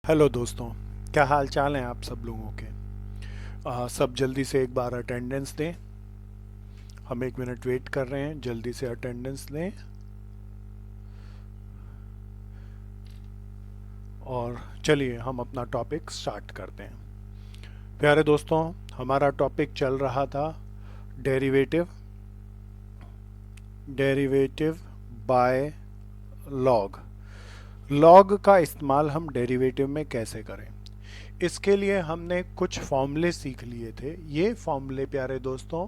Hello दोस्तों। क्या हाल चाल हैं आप सब लोगों के। सब जल्दी से एक बार अटेंडेंस दें। हम 1 मिनट वेट कर रहे हैं, जल्दी से अटेंडेंस लें। और चलिए हम अपना टॉपिक स्टार्ट करते हैं। प्यारे दोस्तों, हमारा टॉपिक चल रहा था derivative derivative by log. Log का इस्तेमाल हम डेरिवेटिव में कैसे करें, इसके लिए हमने कुछ फॉर्मूले सीख लिए थे। ये फॉर्मूले प्यारे दोस्तों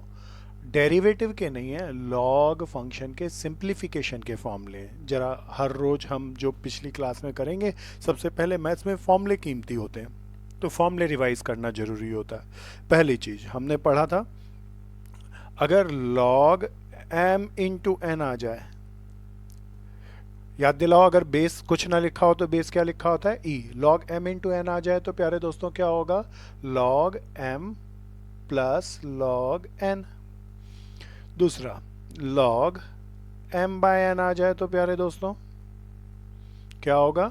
डेरिवेटिव के नहीं है, लॉग फंक्शन के सिंप्लीफिकेशन के फॉर्मूले हैं। जरा हर रोज हम जो पिछली क्लास में करेंगे, सबसे पहले मैथ्स में फॉर्मूले कीमती होते हैं, तो फॉर्मूले रिवाइज करना जरूरी होता है। पहली चीज हमने पढ़ा था, अगर लॉग m इंटू एन आ जाए, याद दिलाओ, अगर बेस कुछ ना लिखा हो तो बेस क्या लिखा होता है, ई। लॉग m इंटू एन आ जाए तो प्यारे दोस्तों क्या होगा, log m plus log n। दूसरा, लॉग m बाय n आ जाए तो प्यारे दोस्तों क्या होगा,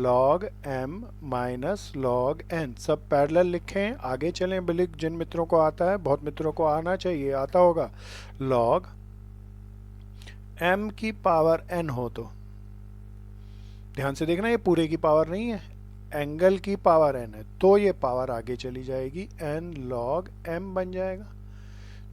log m minus log n। सब पैरेलल लिखें, आगे चलें। बिल्कुल जिन मित्रों को आता है, बहुत मित्रों को आना चाहिए, आता होगा। log m की पावर n हो तो ध्यान से देखना, ये पूरे की पावर नहीं है, एंगल की पावर n है, तो ये पावर आगे चली जाएगी, n log m बन जाएगा।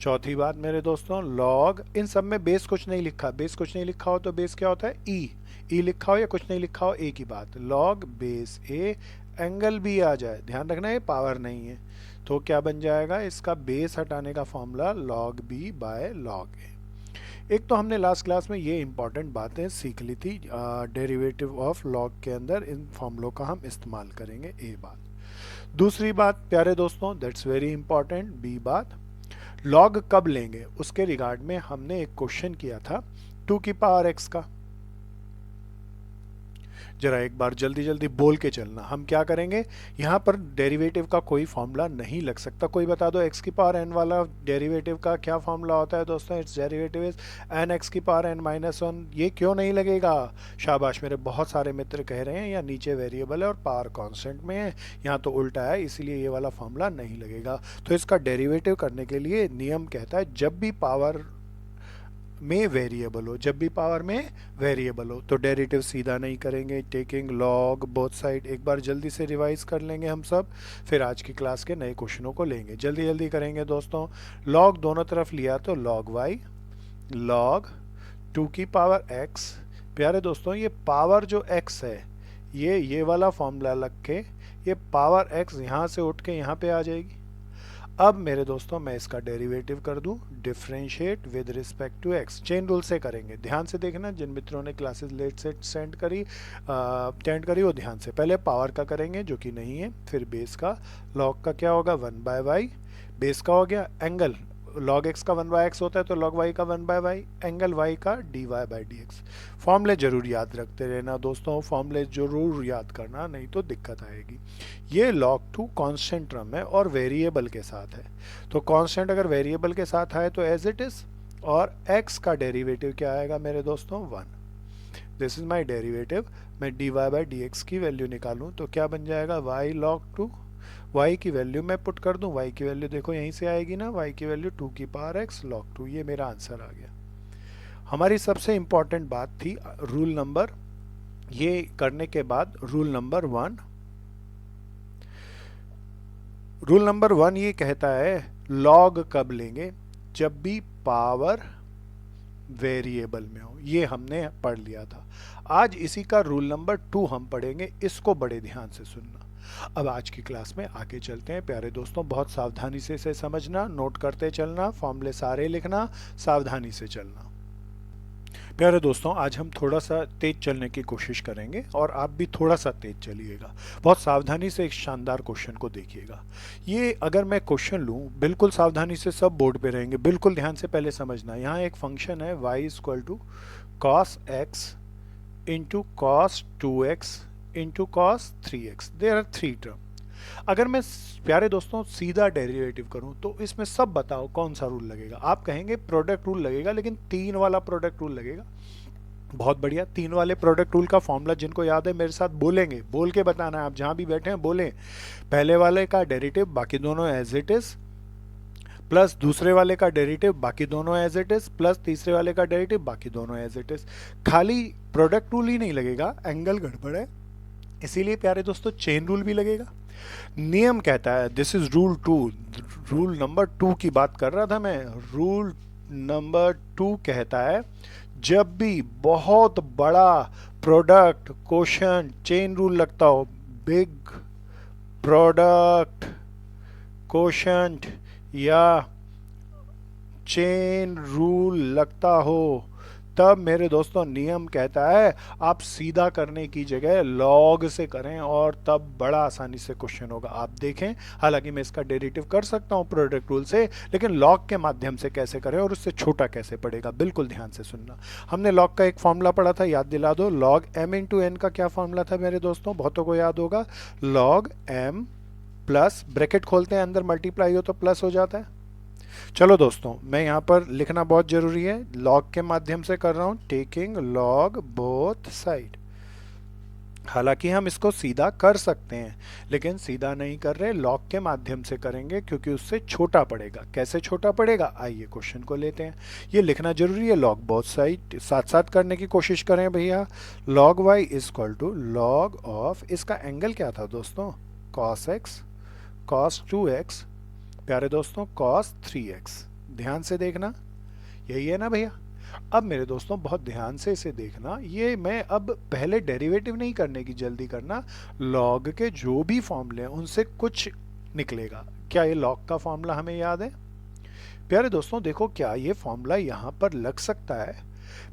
चौथी बात मेरे दोस्तों, लॉग, इन सब में बेस कुछ नहीं लिखा, बेस कुछ नहीं लिखा हो तो बेस क्या होता है, ई। ई लिखा हो या कुछ नहीं लिखा हो, ए की बात। लॉग बेस ए, एंगल भी आ जाए, ध्यान रखना ये पावर नहीं है, तो क्या बन जाएगा, इसका बेस हटाने का formula log b by log a. एक तो हमने लास्ट क्लास में ये इंपॉर्टेंट बातें सीख ली थी, डेरिवेटिव ऑफ लॉग के अंदर इन फॉर्मूलों का हम इस्तेमाल करेंगे, ए बात। दूसरी बात प्यारे दोस्तों, दैट्स वेरी इंपॉर्टेंट, बी बात, लॉग कब लेंगे उसके रिगार्ड में हमने एक क्वेश्चन किया था 2 की पावर x का। जरा एक बार जल्दी जल्दी बोल के चलना, हम क्या करेंगे, यहां पर डेरिवेटिव का कोई फॉर्मूला नहीं लग सकता। कोई बता दो x की पावर n वाला डेरिवेटिव का क्या फॉर्मूला होता है दोस्तों, it's derivative is an x की पावर n माइनस वन। ये क्यों नहीं लगेगा, शाबाश, मेरे बहुत सारे मित्र कह रहे हैं या नीचे वेरिएबल है और पावर कांस्टेंट में है, यहाँ तो उल्टा है, इसलिए ये वाला फॉर्मूला नहीं लगेगा। तो इसका डेरिवेटिव करने के लिए नियम कहता है, जब भी पावर में वेरिएबल हो, जब भी पावर में वेरिएबल हो तो डेरिवेटिव सीधा नहीं करेंगे, टेकिंग लॉग बोथ साइड। एक बार जल्दी से रिवाइज कर लेंगे हम सब, फिर आज की क्लास के नए क्वेश्चनों को लेंगे, जल्दी जल्दी करेंगे दोस्तों। लॉग दोनों तरफ लिया तो लॉग वाई, लॉग 2 की पावर x। प्यारे दोस्तों, ये पावर जो x है, ये वाला फॉर्मूला लग के ये पावर x यहाँ से उठ के यहाँ पे आ जाएगी। अब मेरे दोस्तों मैं इसका डेरिवेटिव कर दूं, differentiate with respect to x, chain rule से करेंगे। ध्यान से देखना, जिन मित्रों ने क्लासेस लेट से अटेंड करी वो ध्यान से, पहले पावर का करेंगे जो कि नहीं है, फिर बेस का। लॉग का क्या होगा, 1 बाय वाई, बेस का हो गया एंगल, log x का 1 बाय एक्स होता है तो log y का 1 बाय वाई, एंगल y का dy बाय dx। फॉर्मूले जरूर याद रखते रहना दोस्तों, फॉर्मूले जरूर याद करना, नहीं तो दिक्कत आएगी। ये log 2 कांस्टेंट टर्म है और वेरिएबल के साथ है, तो कांस्टेंट अगर वेरिएबल के साथ आए तो एज इट इज, और x का डेरिवेटिव क्या आएगा मेरे दोस्तों, 1। This is my derivative. मैं dy बाय dx की वैल्यू निकालूं तो क्या बन जाएगा, y log 2, y की वैल्यू मैं पुट कर दूं, y की वैल्यू देखो यहीं से आएगी ना, y की वैल्यू 2 की पावर x log 2, ये मेरा आंसर आ गया। हमारी सबसे इंपॉर्टेंट बात थी रूल नंबर, ये करने के बाद रूल नंबर 1। रूल नंबर 1 ये कहता है लॉग कब लेंगे, जब भी पावर वेरिएबल में हो, ये हमने पढ़ लिया था। आज इसी का रूल नंबर 2 हम पढ़ेंगे, इसको बड़े ध्यान से सुनना। अब आज की क्लास में आगे चलते हैं प्यारे दोस्तों, बहुत सावधानी से इसे समझना, नोट करते चलना, फॉर्मूले सारे लिखना, सावधानी से चलना। प्यारे दोस्तों, आज हम थोड़ा सा तेज चलने की कोशिश करेंगे और आप भी थोड़ा सा तेज चलिएगा। बहुत सावधानी से एक शानदार क्वेश्चन को देखिएगा। ये अगर मैं क्वेश्चन लूँ, बिल्कुल सावधानी से सब बोर्ड पे रहेंगे, बिल्कुल ध्यान से पहले समझना। यहाँ एक फंक्शन है y equal to cos x into cos 2x into cos 3x, there are 3 term. अगर मैं प्यारे दोस्तों सीधा डेरिवेटिव करूं तो इसमें सब बताओ कौन सा रूल लगेगा। आप कहेंगे प्रोडक्ट रूल लगेगा, लेकिन 3 वाला प्रोडक्ट रूल लगेगा। बहुत बढ़िया। तीन वाले प्रोडक्ट रूल का फॉर्मूला जिनको याद है मेरे साथ बोलेंगे, बोल के बताना है, आप जहां भी बैठे हैं बोलें। पहले वाले का डेरिवेटिव बाकी दोनों एज इट इज, प्लस दूसरे वाले का डेरिवेटिव बाकी दोनों एज इट इज, प्लस तीसरे वाले का डेरिवेटिव बाकी दोनों एज इट इज। खाली प्रोडक्ट रूल ही नहीं लगेगा, एंगल गड़बड़ है, इसीलिए प्यारे दोस्तों चेन रूल भी लगेगा। नियम कहता है, this is rule 2, rule number 2 की बात कर रहा था मैं। रूल नंबर 2 कहता है जब भी बहुत बड़ा प्रोडक्ट क्वेश्चन चेन रूल लगता हो, बिग प्रोडक्ट क्वेश्चन या चेन रूल लगता हो, तब मेरे दोस्तों नियम कहता है आप सीधा करने की जगह लॉग से करें और तब बड़ा आसानी से क्वेश्चन होगा। आप देखें, हालांकि मैं इसका डेरिवेटिव कर सकता हूं प्रोडक्ट रूल से, लेकिन लॉग के माध्यम से कैसे करें और उससे छोटा कैसे पड़ेगा, बिल्कुल ध्यान से सुनना। हमने लॉग का एक फॉर्मूला पढ़ा था, याद दिला दो। लॉग एम इंटू एन का क्या फॉर्मूला था मेरे दोस्तों, बहुतों को याद होगा। लॉग एम प्लस, ब्रैकेट खोलते हैं, अंदर मल्टीप्लाई हो तो प्लस हो जाता है। चलो दोस्तों, मैं यहाँ पर लिखना बहुत जरूरी है, लॉग के माध्यम से कर रहा हूँ, टेकिंग लॉग बोथ साइड। हालांकि हम इसको सीधा कर सकते हैं, लेकिन सीधा नहीं कर रहे, लॉग के माध्यम से करेंगे क्योंकि उससे छोटा पड़ेगा। कैसे छोटा पड़ेगा, आइए क्वेश्चन को लेते हैं। ये लिखना जरूरी है, लॉग बोथ साइड, साथ साथ करने की कोशिश करें भैया। Log y is equal to log of, इसका एंगल क्या था दोस्तों, कॉस एक्स, कॉस 2x, प्यारे दोस्तों cos 3x। ध्यान से देखना, यही है ना भैया। अब मेरे दोस्तों बहुत ध्यान से इसे देखना, ये मैं अब पहले डेरिवेटिव नहीं करने की जल्दी करना, लॉग के जो भी फॉर्मूले हैं उनसे कुछ निकलेगा। क्या ये लॉग का फॉर्मूला हमें याद है प्यारे दोस्तों? देखो, क्या ये फॉर्मूला यहाँ पर लग सकता है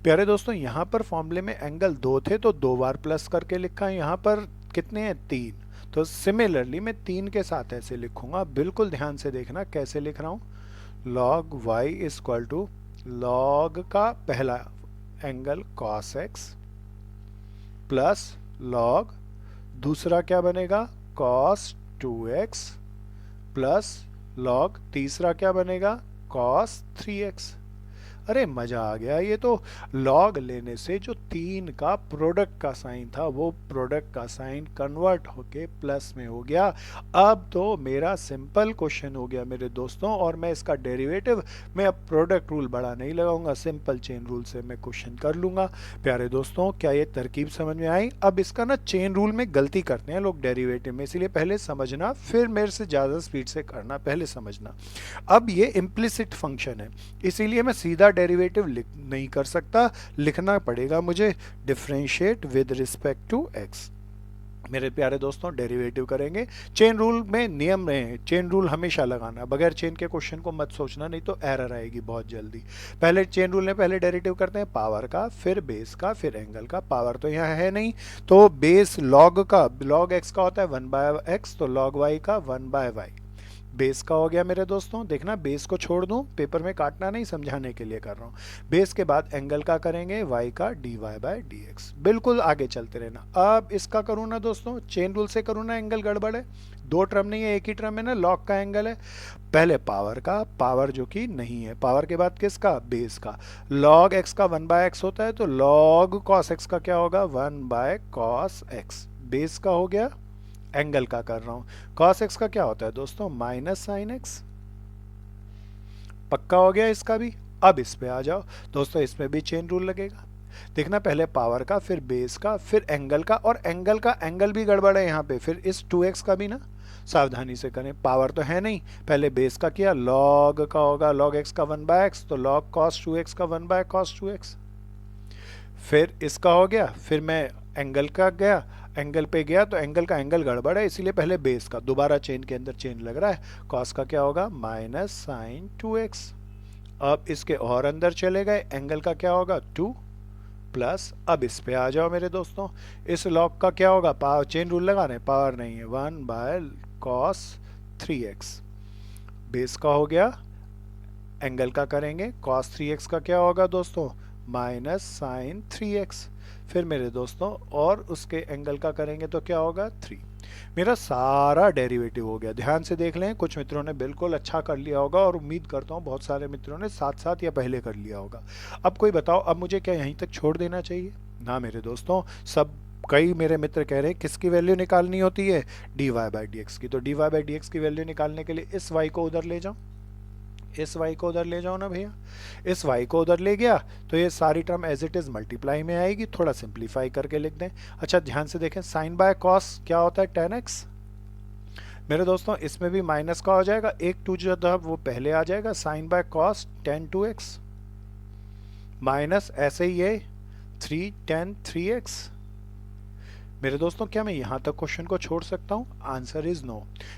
प्यारे दोस्तों? यहाँ पर फॉर्मूले में एंगल 2 थे तो 2 बार प्लस करके लिखा है, यहाँ पर कितने हैं, 3, तो सिमिलरली मैं 3 के साथ ऐसे लिखूंगा। बिल्कुल ध्यान से देखना कैसे लिख रहा हूं, log y is equal to log का पहला angle cos x plus log दूसरा क्या बनेगा cos 2x प्लस लॉग तीसरा क्या बनेगा cos 3x। अरे मजा आ गया, ये तो लॉग लेने से जो 3 का प्रोडक्ट का साइन था वो प्रोडक्ट का साइन कन्वर्ट होके प्लस में हो गया। अब तो मेरा सिंपल क्वेश्चन हो गया मेरे दोस्तों, और मैं इसका डेरिवेटिव, मैं अब प्रोडक्ट रूल बड़ा नहीं लगाऊंगा, सिंपल चेन रूल से मैं क्वेश्चन कर लूंगा। प्यारे दोस्तों, क्या ये तरकीब समझ में आई? अब इसका ना चेन रूल में गलती करते हैं लोग डेरिवेटिव में, इसलिए पहले समझना, फिर मेरे से ज़्यादा स्पीड से करना, पहले समझना। अब ये इम्प्लिसिट फंक्शन है, इसीलिए मैं सीधा डेरिवेटिव नहीं कर सकता, लिखना पड़ेगा मुझे differentiate with respect to x. मेरे प्यारे दोस्तों, डेरिवेटिव करेंगे। चेन रूल में नियम है, चेन रूल हमेशा लगाना, बगैर चेन के क्वेश्चन को मत सोचना, नहीं तो एरर आएगी बहुत जल्दी। पहले चेन रूल में पहले डेरिवेटिव करते हैं पावर का, फिर बेस का, फिर एंगल का। पावर तो यहाँ है नहीं, तो बेस लॉग का, लॉग एक्स का होता है 1/x, तो लॉग वाई का 1/y। बेस का हो गया मेरे दोस्तों, देखना बेस को छोड़ दूं, पेपर में काटना नहीं, समझाने के लिए कर रहा हूं। बेस के बाद एंगल का करेंगे y का dy/dx। बिल्कुल आगे चलते रहना। अब इसका करूँ ना दोस्तों, चेन रूल से करूँ ना, एंगल गड़बड़ है, 2 टर्म नहीं है, एक ही टर्म है ना, लॉग का एंगल है। पहले पावर का, पावर जो कि नहीं है, पावर के बाद किसका, बेस का। लॉग x का 1/x होता है, तो लॉग cos x का क्या होगा, 1/cos x। बेस का हो गया, एंगल का कर रहा हूं, cos x का क्या होता है दोस्तों, माइनस साइन x। पक्का हो गया इसका भी। अब इस पे आ जाओ दोस्तों, इसमें भी चेन रूल लगेगा। देखना, पहले पावर का, फिर बेस का, फिर एंगल का, और एंगल का एंगल भी गड़बड़ है यहाँ पे, फिर इस 2x का भी ना, सावधानी से करें। पावर तो है नहीं, पहले बेस का किया, लॉग का होगा लॉग x का 1/x, तो लॉग cos 2x का 1/cos 2x। फिर इसका हो गया, फिर मैं एंगल का गया, एंगल पे गया तो एंगल का एंगल गड़बड़ है, इसीलिए पहले बेस का, दोबारा चेन के अंदर चेन लग रहा है, कॉस का क्या होगा, माइनस साइन 2x। अब इसके और अंदर चले गए, एंगल का क्या होगा, 2 प्लस, अब इस पे आ जाओ मेरे दोस्तों, इस लॉग का क्या होगा, पावर, चेन रूल लगा रहे, पावर नहीं है, 1/cos 3x। बेस का हो गया, एंगल का करेंगे, cos 3x का क्या होगा दोस्तों, माइनस साइन 3x। फिर मेरे दोस्तों और उसके एंगल का करेंगे तो क्या होगा 3। मेरा सारा डेरिवेटिव हो गया। ध्यान से देख लें, कुछ मित्रों ने बिल्कुल अच्छा कर लिया होगा और उम्मीद करता हूँ बहुत सारे मित्रों ने साथ साथ या पहले कर लिया होगा। अब कोई बताओ, अब मुझे क्या यहीं तक छोड़ देना चाहिए? ना मेरे दोस्तों, सब कई मेरे मित्र कह रहे हैं किसकी वैल्यू निकालनी होती है, dy बाई डी की। तो dy बाई डी की वैल्यू निकालने के लिए इस y को उधर ले जाओ, इस y को उधर ले जाओ ना भैया। इस y को उधर ले गया तो ये सारी term as it is multiply में आएगी। थोड़ा सिंप्लीफाई करके लिख दें। अच्छा ध्यान से देखें, साइन बाय कॉस क्या होता है 10x। मेरे दोस्तों इसमें भी माइनस का हो जाएगा, एक टू जो था वो पहले आ जाएगा, sign by cos 10 2x minus ऐसे ही ये 3 10 3x। मेरे दोस्तों क्या मैं यहां तक क्वेश्चन को छोड़ सकता हूं? Answer is no.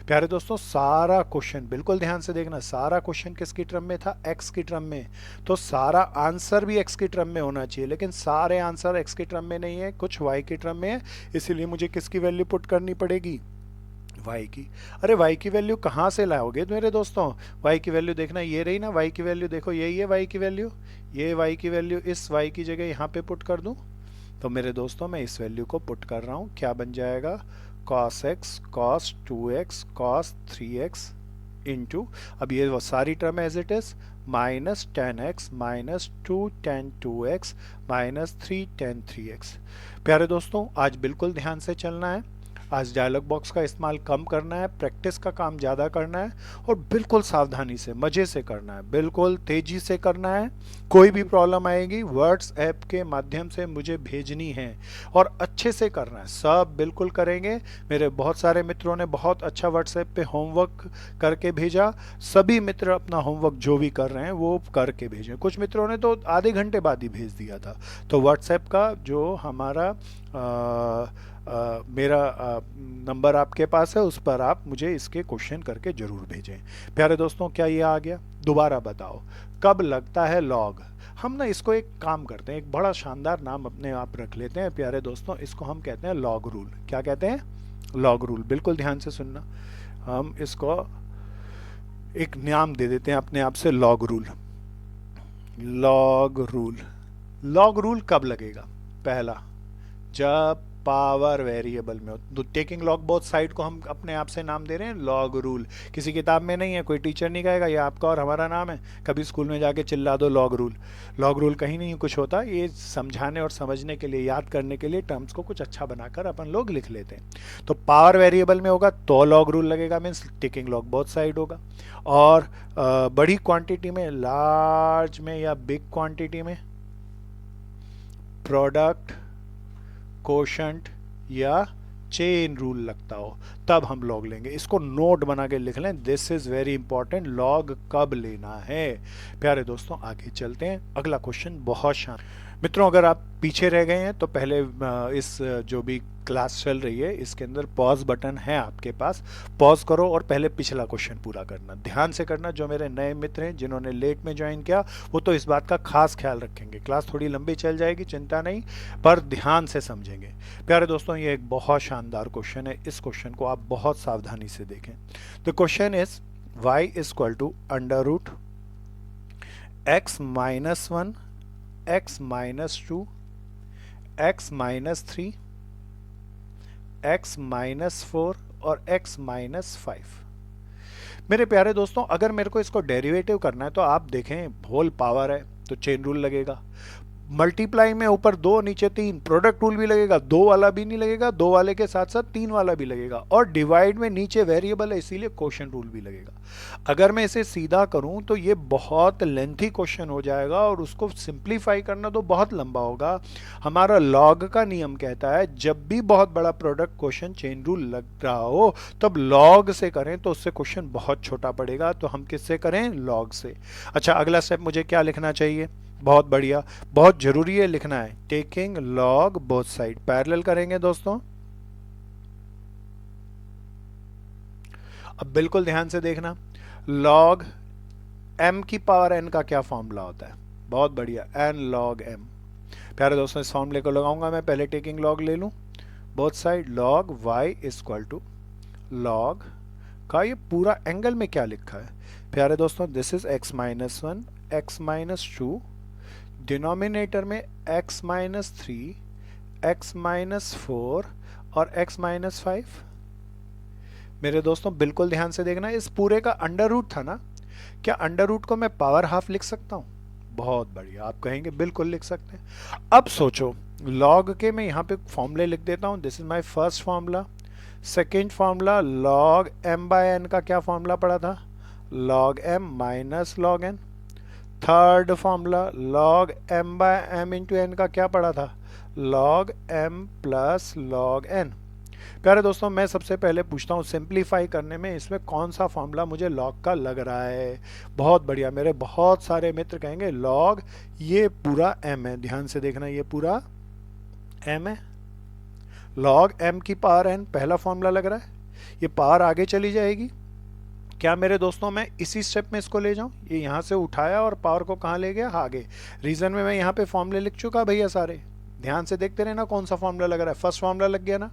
प्यारे दोस्तों सारा क्वेश्चन बिल्कुल ध्यान से देखना, सारा क्वेश्चन किसकी टर्म में था? x की टर्म में। तो सारा आंसर भी x की टर्म में होना चाहिए, लेकिन सारे आंसर x की टर्म में नहीं है, कुछ y की टर्म में है। इसीलिए मुझे किसकी वैल्यू पुट करनी पड़ेगी? y की। अरे y की वैल्यू कहाँ से लाओगे मेरे दोस्तों? y की वैल्यू देखना, ये रही ना y की वैल्यू, देखो यही है y की वैल्यू। ये y की वैल्यू इस y की जगह यहाँ पे पुट कर दूं तो मेरे दोस्तों मैं इस वैल्यू को पुट कर रहा हूँ, क्या बन जाएगा? cos x cos 2x cos 3x into, अब ये वो सारी term as it is, minus 10x minus 2 10 2x minus 3 10 3x। प्यारे दोस्तों आज बिल्कुल ध्यान से चलना है, आज डायलॉग बॉक्स का इस्तेमाल कम करना है, प्रैक्टिस का काम ज़्यादा करना है और बिल्कुल सावधानी से मज़े से करना है, बिल्कुल तेज़ी से करना है। कोई भी प्रॉब्लम आएगी व्हाट्सएप के माध्यम से मुझे भेजनी है और अच्छे से करना है, सब बिल्कुल करेंगे। मेरे बहुत सारे मित्रों ने बहुत अच्छा व्हाट्सएप पे होमवर्क करके भेजा। सभी मित्र अपना होमवर्क जो भी कर रहे हैं वो करके भेजें। कुछ मित्रों ने तो आधे घंटे बाद ही भेज दिया था। तो व्हाट्सएप का जो हमारा मेरा नंबर आपके पास है, उस पर आप मुझे इसके क्वेश्चन करके ज़रूर भेजें। प्यारे दोस्तों क्या ये आ गया? दोबारा बताओ, कब लगता है लॉग? हम ना इसको एक काम करते हैं, एक बड़ा शानदार नाम अपने आप रख लेते हैं प्यारे दोस्तों, इसको हम कहते हैं लॉग रूल। क्या कहते हैं? Log rule. बिल्कुल ध्यान से सुनना, हम इसको एक नाम दे देते हैं अपने आप से, log rule. Log rule. Log rule कब लगेगा? पहला, जब पावर वेरिएबल में हो। टेकिंग लॉग बोथ साइड को हम अपने आप से नाम दे रहे हैं लॉग रूल। किसी किताब में नहीं है, कोई टीचर नहीं कहेगा ये आपका और हमारा नाम है। कभी स्कूल में जाके चिल्ला दो लॉग रूल। लॉग रूल कहीं नहीं कुछ होता, ये समझाने और समझने के लिए, याद करने के लिए टर्म्स को कुछ अच्छा बनाकर अपन लोग लिख लेते हैं। तो पावर वेरिएबल में होगा तो लॉग रूल लगेगा, means taking log both side होगा। और बड़ी क्वांटिटी में, लार्ज में या बिग क्वांटिटी में, प्रोडक्ट, कोशंट या चेन रूल लगता हो तब हम लॉग लेंगे। इसको नोट बना के लिख लें, this is very important, log कब लेना है। प्यारे दोस्तों आगे चलते हैं, अगला क्वेश्चन बहुत शानदार। मित्रों अगर आप पीछे रह गए हैं तो पहले इस जो भी क्लास चल रही है इसके अंदर पॉज बटन है आपके पास, पॉज करो और पहले पिछला क्वेश्चन पूरा करना। ध्यान से करना, जो मेरे नए मित्र हैं जिन्होंने लेट में ज्वाइन किया वो तो इस बात का खास ख्याल रखेंगे। क्लास थोड़ी लंबी चल जाएगी, चिंता नहीं, पर ध्यान से समझेंगे। प्यारे दोस्तों ये एक बहुत शानदार क्वेश्चन है, इस क्वेश्चन को आप बहुत सावधानी से देखें। The question is y is equal to under root x minus 1 x minus 2 x minus 3 x minus 4 और x माइनस 5। मेरे प्यारे दोस्तों अगर मेरे को इसको डेरिवेटिव करना है तो आप देखें होल पावर है तो चेन रूल लगेगा, मल्टीप्लाई में ऊपर 2 नीचे 3, प्रोडक्ट रूल भी लगेगा, 2 वाला भी नहीं लगेगा, 2 वाले के साथ साथ 3 वाला भी लगेगा, और डिवाइड में नीचे वेरिएबल है इसीलिए क्वोशंट रूल भी लगेगा। अगर मैं इसे सीधा करूं तो ये बहुत लेंथी क्वेश्चन हो जाएगा और उसको सिंप्लीफाई करना तो बहुत लंबा होगा। हमारा लॉग का नियम कहता है जब भी बहुत बड़ा प्रोडक्ट क्वेश्चन चेन रूल लग रहा हो तब लॉग से करें तो उससे क्वेश्चन बहुत छोटा पड़ेगा, तो हम किससे करें? लॉग से। अच्छा अगला स्टेप मुझे क्या लिखना चाहिए? बहुत बढ़िया, बहुत जरूरी है लिखना है, taking log both side. Parallel करेंगे दोस्तों, अब बिल्कुल ध्यान से देखना, लॉग m की पावर n का क्या फॉर्मूला होता है? बहुत बढ़िया, n log m। प्यारे दोस्तों इस फॉर्मूले को लगाऊंगा मैं, पहले टेकिंग लॉग ले लूं both side, log y is equal to log का ये पूरा एंगल में क्या लिखा है प्यारे दोस्तों? This is x minus 1 x minus 2 denominator में x माइनस 3, x माइनस 4 और x माइनस 5। मेरे दोस्तों बिल्कुल ध्यान से देखना, इस पूरे का अंडर रूट था ना, क्या अंडर रूट को मैं पावर हाफ लिख सकता हूँ? बहुत बढ़िया, आप कहेंगे बिल्कुल लिख सकते हैं। अब सोचो, लॉग के मैं यहाँ पे फॉर्मूले लिख देता हूँ। This is my first formula. Second formula, log m by n का क्या फॉर्मूला पड़ा था? Log m minus log n। Third formula, log m by m into n का क्या पड़ा था? Log m plus log n। प्यारे दोस्तों, मैं सबसे पहले पूछता हूँ सिंप्लीफाई करने में इसमें कौन सा फॉर्मूला मुझे लॉग का लग रहा है? बहुत बढ़िया, मेरे बहुत सारे मित्र कहेंगे लॉग, ये पूरा m है। ध्यान से देखना, ये पूरा m है। लॉग m की पावर n पहला फॉर्मूला लग रहा है। ये पावर आगे चली जाएगी। क्या मेरे दोस्तों मैं इसी स्टेप में इसको ले जाऊं? ये यहाँ से उठाया और पावर को कहाँ ले गया? आगे। रीजन में मैं यहाँ पे फॉर्मूले लिख चुका भैया सारे। ध्यान से देखते रहना कौन सा फॉर्मूला लग रहा है। फर्स्ट फॉर्मूला लग गया ना?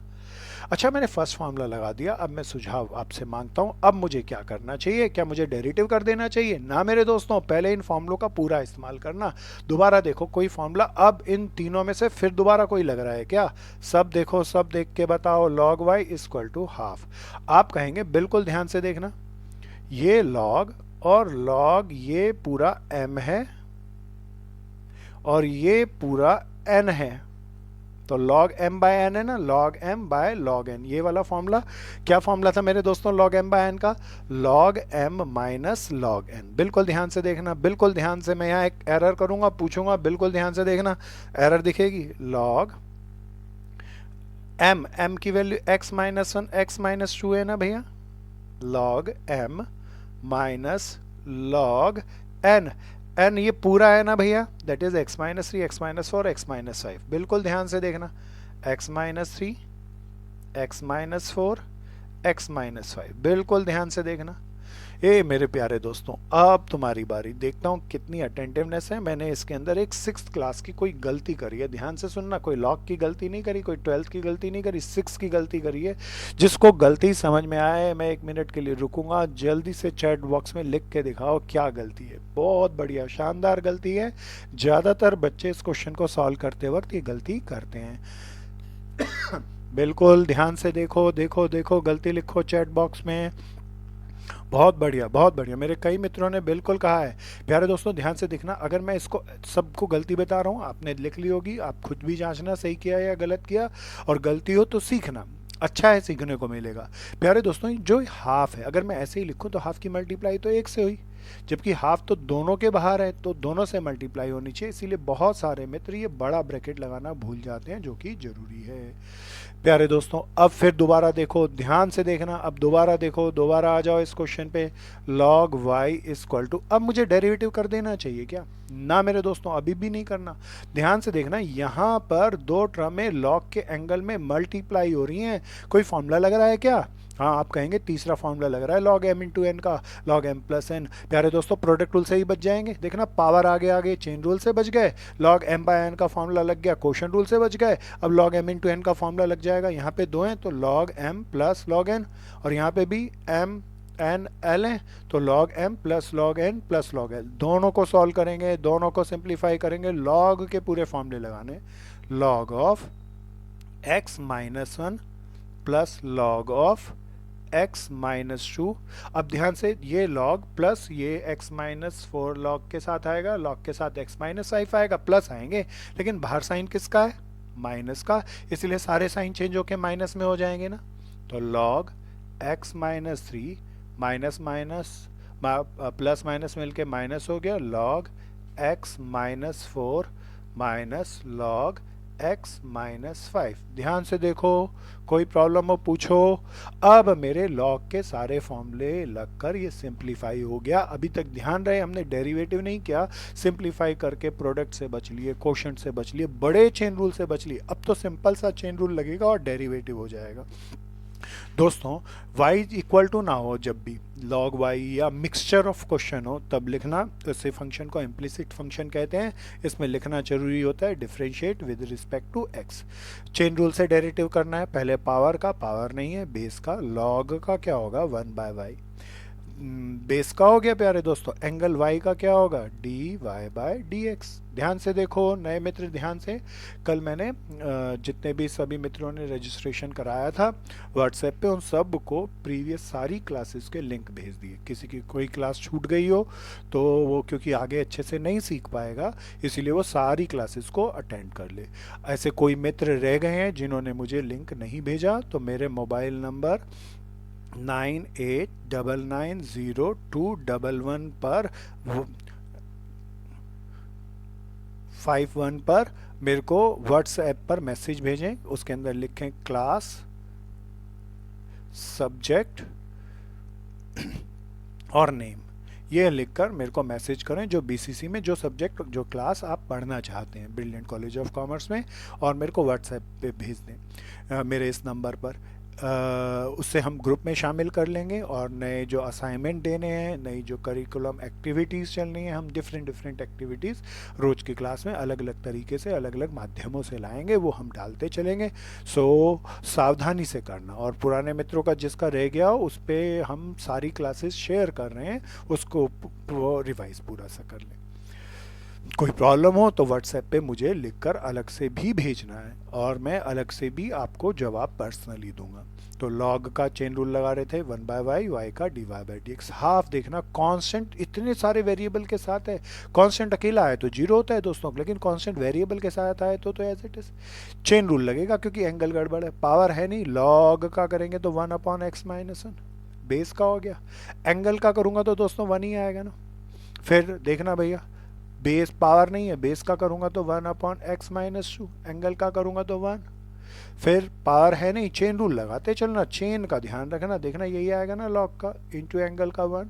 अच्छा, मैंने फर्स्ट फॉर्मूला लगा दिया। अब मैं सुझाव आपसे मांगता हूं, अब मुझे क्या करना चाहिए? क्या मुझे डेरिवेटिव कर देना चाहिए? ना मेरे दोस्तों, पहले इन फॉर्मूलों का पूरा इस्तेमाल करना। दोबारा देखो कोई फॉर्मूला अब इन तीनों में से फिर दोबारा कोई लग रहा है क्या? सब देखो, सब देख के बताओ। Log y equal to half. आप कहेंगे बिल्कुल ध्यान से देखना, ये लॉग और लॉग, ये पूरा m है और ये पूरा n है। तो log m बाय n है ना, log m by log n। ये वाला फॉर्मूला क्या फॉर्मूला था मेरे दोस्तों log m बाय n का? log m minus log n। बिल्कुल ध्यान से देखना, बिल्कुल ध्यान से। मैं यहाँ एक एरर करूंगा, पूछूंगा, बिल्कुल ध्यान से देखना। एरर दिखेगी, log m की value x minus 1, x minus 2 है ना भैया? log m minus log n। n ये पूरा है ना भैया? That is x minus 3, x minus 4, x minus 5। बिल्कुल ध्यान से देखना, x minus 3, x minus 4, x minus 5। बिल्कुल ध्यान से देखना। ए मेरे प्यारे दोस्तों, अब तुम्हारी बारी। देखता हूँ कितनी अटेंटिवनेस है। मैंने इसके अंदर एक 6th क्लास की कोई गलती करी है। ध्यान से सुनना, कोई लॉग की गलती नहीं करी, कोई 12th की गलती नहीं करी, 6 की गलती करी है। जिसको गलती समझ में आए, मैं 1 मिनट के लिए रुकूंगा, जल्दी से चैट बॉक्स में लिख के दिखाओ क्या गलती है। बहुत बढ़िया, शानदार गलती है। ज़्यादातर बच्चे इस क्वेश्चन को सॉल्व करते वक्त ये गलती करते हैं। बिल्कुल ध्यान से देखो, देखो देखो, गलती लिखो चैट बॉक्स में। बहुत बढ़िया, बहुत बढ़िया। मेरे कई मित्रों ने बिल्कुल कहा है। प्यारे दोस्तों ध्यान से देखना, अगर मैं इसको सबको गलती बता रहा हूँ, आपने लिख ली होगी, आप खुद भी जांचना सही किया या गलत किया, और गलती हो तो सीखना। अच्छा है, सीखने को मिलेगा। प्यारे दोस्तों, जो हाफ है, अगर मैं ऐसे ही लिखूं तो हाफ की मल्टीप्लाई तो 1 से हुई, जबकि हाफ तो दोनों के बाहर है, तो दोनों से मल्टीप्लाई होनी चाहिए। इसीलिए बहुत सारे मित्र ये बड़ा ब्रैकेट लगाना भूल जाते हैं, जो कि जरूरी है। प्यारे दोस्तों, अब फिर दोबारा देखो, ध्यान से देखना। अब दोबारा देखो, दोबारा आ जाओ इस क्वेश्चन पे। log y इक्वल टू, अब मुझे डेरिवेटिव कर देना चाहिए क्या? ना मेरे दोस्तों, अभी भी नहीं करना। ध्यान से देखना, यहाँ पर दो टर्म में log के एंगल में मल्टीप्लाई हो रही हैं। कोई फॉर्मूला लग रहा है क्या? हाँ, आप कहेंगे तीसरा फॉर्मूला लग रहा है log m इंटू एन का, log m प्लस n। प्यारे दोस्तों, प्रोडक्ट रूल से ही बच जाएंगे। देखना, पावर आगे आगे, चेन रूल से बच गए। log m बाय n का फॉर्मूला लग गया, क्वोशंट रूल से बच गए। अब log m इंटू n का फॉर्मूला लग जाएगा। यहाँ पे 2 हैं तो log m plus log n, और यहाँ पे भी m n l है तो log m plus log n plus log l। दोनों को सॉल्व करेंगे, दोनों को सिंप्लीफाई करेंगे। log के पूरे फॉर्मूले लगाने, log of x minus 1 plus log of x minus 2। अब ध्यान से, ये log प्लस ये x माइनस 4 log के साथ आएगा, log के साथ x माइनस 5 आएगा, प्लस आएंगे, लेकिन बाहर साइन किसका है? माइनस का, इसलिए सारे साइन चेंज होके माइनस में हो जाएंगे ना। तो log x minus 3 minus minus plus minus मिलके माइनस हो गया, log x minus 4 minus log x minus 5। ध्यान से देखो, कोई प्रॉब्लम हो पूछो। अब मेरे लॉग के सारे फॉर्मूले लगकर ये सिंप्लीफाई हो गया। अभी तक ध्यान रहे, हमने डेरिवेटिव नहीं किया, सिंप्लीफाई करके प्रोडक्ट से बच लिए, क्वोशंट से बच लिए, बड़े चेन रूल से बच लिए। अब तो सिंपल सा चेन रूल लगेगा और डेरिवेटिव हो जाएगा। दोस्तों, y इक्वल टू ना हो, जब भी log y या मिक्सचर ऑफ क्वेश्चन हो तब लिखना। तो इसे फंक्शन को इम्प्लिसिट फंक्शन कहते हैं। इसमें लिखना जरूरी होता है differentiate with respect to x। Chain rule से डेरिवेटिव करना है, पहले पावर का, पावर नहीं है बेस का, log का क्या होगा 1 बाय y। बेस का हो गया प्यारे दोस्तों, एंगल y का क्या होगा, dy बाय dx। ध्यान से देखो नए मित्र, ध्यान से, कल मैंने जितने भी सभी मित्रों ने रजिस्ट्रेशन कराया था व्हाट्सएप पे, उन सब को प्रीवियस सारी क्लासेस के लिंक भेज दिए। किसी की कोई क्लास छूट गई हो तो वो क्योंकि आगे अच्छे से नहीं सीख पाएगा, इसीलिए वो सारी क्लासेस को अटेंड कर ले। ऐसे कोई मित्र रह गए हैं जिन्होंने मुझे लिंक नहीं भेजा, तो मेरे मोबाइल नंबर 98990211 पर 51 पर मेरे को व्हाट्सएप पर मैसेज भेजें। उसके अंदर लिखें क्लास सब्जेक्ट और नेम, ये लिखकर मेरे को मैसेज करें जो बीसीसी में जो सब्जेक्ट जो क्लास आप पढ़ना चाहते हैं ब्रिलियंट कॉलेज ऑफ कॉमर्स में, और मेरे को व्हाट्सएप पे भेज दें मेरे इस नंबर पर। उससे हम ग्रुप में शामिल कर लेंगे, और नए जो असाइनमेंट देने हैं, नई जो करिकुलम एक्टिविटीज़ चलनी है, हम डिफरेंट एक्टिविटीज़ रोज़ की क्लास में अलग अलग तरीके से अलग अलग माध्यमों से लाएंगे, वो हम डालते चलेंगे। सो सावधानी से करना, और पुराने मित्रों का जिसका रह गया हो उस पर हम सारी क्लासेस शेयर कर रहे हैं, उसको वो रिवाइज पूरा सा कर लें। कोई प्रॉब्लम हो तो व्हाट्सएप पे मुझे लिखकर अलग से भी भेजना है, और मैं अलग से भी आपको जवाब पर्सनली दूंगा। तो लॉग का चेन रूल लगा रहे थे 1 बाय वाई, वाई का d y by d x. Half देखना कांस्टेंट इतने सारे वेरिएबल के साथ है, कांस्टेंट अकेला है तो जीरो होता है दोस्तों, लेकिन कांस्टेंट वेरिएबल के साथ आए तो as it is chain rule लगेगा, क्योंकि एंगल गड़बड़ है, पावर है नहीं। लॉग का करेंगे तो 1/x-1 बेस का हो गया। एंगल का करूंगा तो दोस्तों 1 ही आएगा ना। फिर देखना भैया, बेस पावर नहीं है, बेस का करूंगा तो 1/x-2, एंगल का करूंगा तो 1। फिर पावर है नहीं, चेन रूल लगाते चलना, चेन का ध्यान रखना, देखना यही आएगा ना लॉग का इंटू एंगल का 1।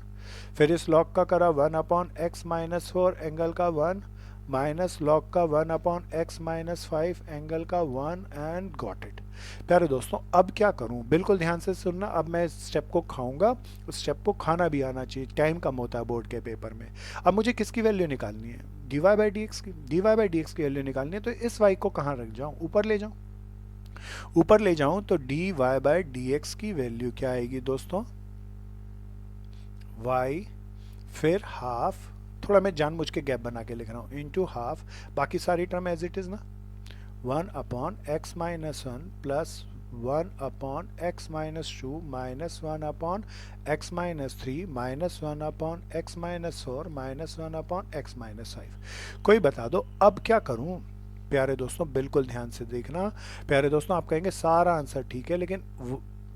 फिर इस लॉग का करा 1/x-4, एंगल का 1, माइनस लॉग का 1/x-5, एंगल का 1, एंड गॉट इट। प्यारे दोस्तों अब क्या करूं, बिल्कुल ध्यान से सुनना। अब मैं इस स्टेप को खाऊंगा, उस स्टेप को खाना भी आना चाहिए, टाइम कम होता है बोर्ड के पेपर में। अब मुझे किसकी वैल्यू निकालनी है, dy बाई डी एक्स की। dy बाई डी एक्स की वैल्यू निकालनी है, तो इस y को कहाँ रख जाऊं, ऊपर ले जाऊं। ऊपर ले जाऊं तो dy बाई डी एक्स की वैल्यू क्या आएगी दोस्तों, y, फिर हाफ, थोड़ा मैं जानबूझ के गैप बना के लिख रहा हूँ, इंटू हाफ, बाकी सारी टर्म एज इट इज ना, 1/x-1 plus 1/x-2 minus 1/x-3 minus 1/x-4 minus 1/x-5। कोई बता दो अब क्या करूं प्यारे दोस्तों, बिल्कुल ध्यान से देखना। प्यारे दोस्तों आप कहेंगे सारा आंसर ठीक है, लेकिन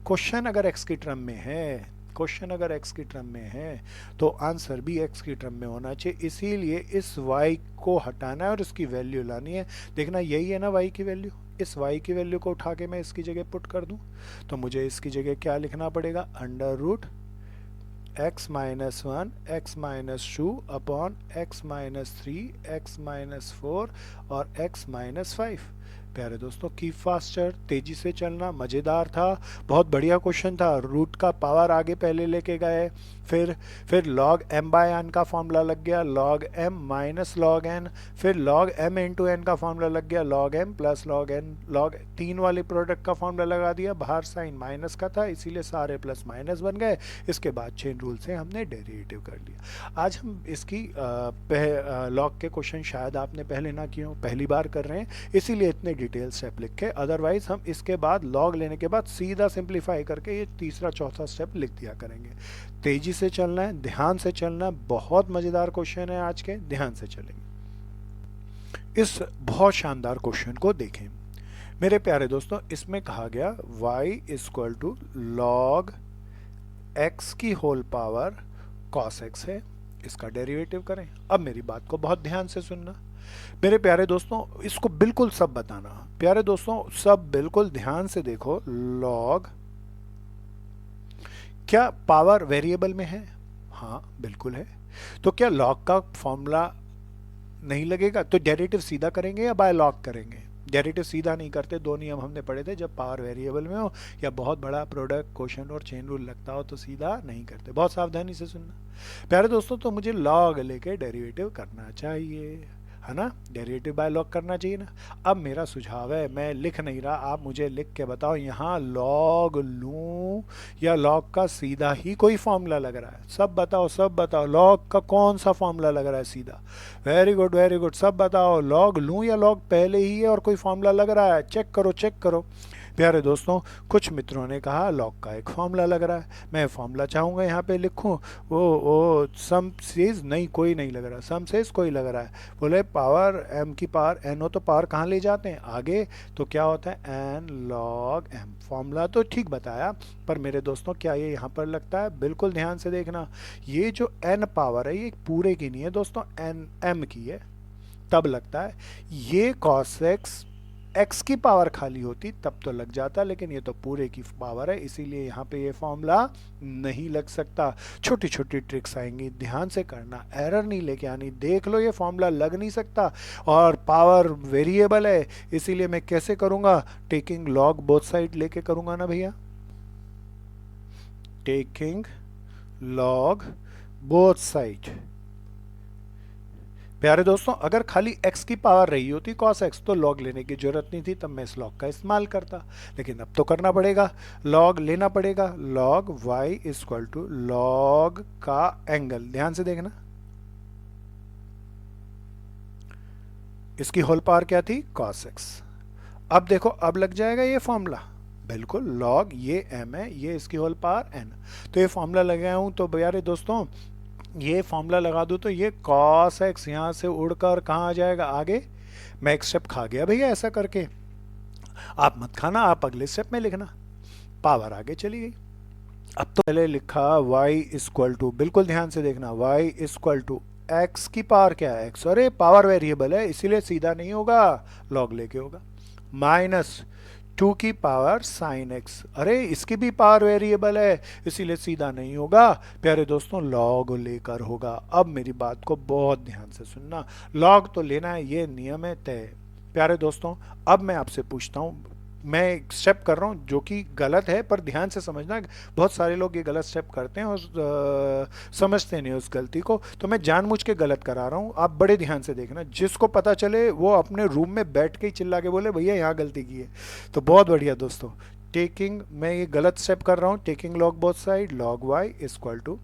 क्वेश्चन अगर x की टर्म में है, क्वेश्चन अगर x की टर्म में है तो आंसर भी x की टर्म में होना चाहिए, इसीलिए इस y को हटाना है और इसकी वैल्यू लानी है। देखना यही है ना y की वैल्यु, इस y की वैल्यू को उठा के मैं इसकी जगह पुट कर दूं, तो मुझे इसकी जगह क्या लिखना पड़ेगा, √x-1 x-2 upon x-3 x-4 और x-5। प्यारे दोस्तों कीप फास्टर, तेजी से चलना, मज़ेदार था, बहुत बढ़िया क्वेश्चन था। रूट का पावर आगे पहले लेके गए, फिर लॉग m बाय एन का फॉर्मूला लग गया, log m minus log n, फिर लॉग m इंटू एन का फॉर्मूला लग गया, log m plus log n, log 3 वाले प्रोडक्ट का फॉर्मूला लगा दिया, बाहर साइन माइनस का था इसीलिए सारे प्लस माइनस बन गए। इसके बाद चेन रूल से हमने डेरिवेटिव कर लिया। आज हम इसकी लॉग के क्वेश्चन शायद आपने पहले ना किए हो, पहली बार कर रहे हैं, इसीलिए इतने डिटेल स्टेप लिखे। अदरवाइज हम इसके बाद लॉग लेने के बाद सीधा सिंप्लीफाई करके ये तीसरा चौथा स्टेप लिख दिया करेंगे। तेजी से चलना है, ध्यान से चलना, बहुत मजेदार क्वेश्चन है आज के, ध्यान से चलेंगे। इस बहुत शानदार क्वेश्चन को देखें मेरे प्यारे दोस्तों। इसमें कहा गया y equal to log x की होल पावर cos x है, इसका डेरिवेटिव करें। अब मेरी बात को बहुत ध्यान से सुनना मेरे प्यारे दोस्तों, इसको बिल्कुल सब बताना। प्यारे दोस्तों सब बिल्कुल ध्यान से देखो, लॉग क्या पावर वेरिएबल में है, हाँ बिल्कुल है, तो क्या लॉग का फॉर्मूला नहीं लगेगा, तो डेरिवेटिव सीधा करेंगे या बाय लॉग करेंगे। डेरिवेटिव सीधा नहीं करते, दो नियम हमने पढ़े थे, जब पावर वेरिएबल में हो या बहुत बड़ा प्रोडक्ट क्वेश्चन और चेन रूल लगता हो तो सीधा नहीं करते। बहुत सावधानी से सुनना प्यारे दोस्तों। तो मुझे लॉग लेके डेरिवेटिव करना चाहिए, है ना, डेरिवेटिव बाय लॉग करना चाहिए ना। अब मेरा सुझाव है, मैं लिख नहीं रहा, आप मुझे लिख के बताओ यहाँ लॉग लूँ या लॉग का सीधा ही कोई फॉर्मूला लग रहा है, सब बताओ, सब बताओ, लॉग का कौन सा फॉर्मूला लग रहा है सीधा। वेरी गुड वेरी गुड, सब बताओ, लॉग लूँ या लॉग पहले ही है और कोई फॉर्मूला लग रहा है, चेक करो चेक करो। प्यारे दोस्तों, कुछ मित्रों ने कहा लॉग का एक फॉर्मूला लग रहा है, मैं फॉर्मूला चाहूँगा यहाँ पे लिखूँ। वो सम सेज नहीं, कोई नहीं लग रहा, सम सेज कोई लग रहा है। बोले पावर m की पावर n हो तो पावर कहाँ ले जाते हैं आगे, तो क्या होता है n log m। फॉर्मूला तो ठीक बताया, पर मेरे दोस्तों क्या ये यहाँ पर लगता है, बिल्कुल ध्यान से देखना, ये जो n पावर है ये पूरे की नहीं है दोस्तों, n m की है, तब लगता है। ये cos x की पावर खाली होती तब तो लग जाता, लेकिन ये तो पूरे की पावर है, इसीलिए यहाँ पे ये फॉर्मूला नहीं लग सकता। छोटी छोटी ट्रिक्स आएंगी, ध्यान से करना, एरर नहीं लेके आनी। देख लो ये फॉर्मूला लग नहीं सकता, और पावर वेरिएबल है, इसीलिए मैं कैसे करूँगा, टेकिंग लॉग बोथ साइड लेके करूँगा ना भैया, टेकिंग लॉग बोथ साइड। प्यारे दोस्तों, अगर खाली x की पावर रही होती cos x तो log लेने की जरूरत नहीं थी, तब मैं इस log का इस्तेमाल करता, लेकिन अब तो करना पड़ेगा, log लेना पड़ेगा। log y equal to log का एंगल, ध्यान से देखना, इसकी होल पावर क्या थी cos x। अब देखो, अब लग जाएगा ये फॉर्मूला, बिल्कुल log ये m है, ये इसकी होल पावर n, तो ये फॉर्मूला लगाया हूं, तो प्यारे दोस्तों ये फॉर्मूला लगा दूं तो ये cos x यहाँ से उड़कर कहाँ आ जाएगा आगे। मैं एक स्टेप खा गया भैया ऐसा करके, आप मत खाना, आप अगले स्टेप में लिखना, पावर आगे चली गई। अब तो पहले लिखा y इक्वल टू, बिल्कुल ध्यान से देखना, y इक्वल टू x की पावर क्या है x, अरे पावर वेरिएबल है इसीलिए सीधा नहीं होगा, लॉग लेके होगा, माइनस 2 की पावर साइन x, अरे इसकी भी पावर वेरिएबल है इसीलिए सीधा नहीं होगा, प्यारे दोस्तों लॉग लेकर होगा। अब मेरी बात को बहुत ध्यान से सुनना, लॉग तो लेना है, ये नियम है तय। प्यारे दोस्तों, अब मैं आपसे पूछता हूँ, मैं एक स्टेप कर रहा हूँ जो कि गलत है, पर ध्यान से समझना, बहुत सारे लोग ये गलत स्टेप करते हैं और समझते नहीं उस गलती को, तो मैं जानबूझ के गलत करा रहा हूँ, आप बड़े ध्यान से देखना, जिसको पता चले वो अपने रूम में बैठ के ही चिल्ला के बोले भैया यहाँ गलती की है। तो बहुत बढ़िया दोस्तों, टेकिंग, मैं ये गलत स्टेप कर रहा हूँ, taking log both side, log y equal to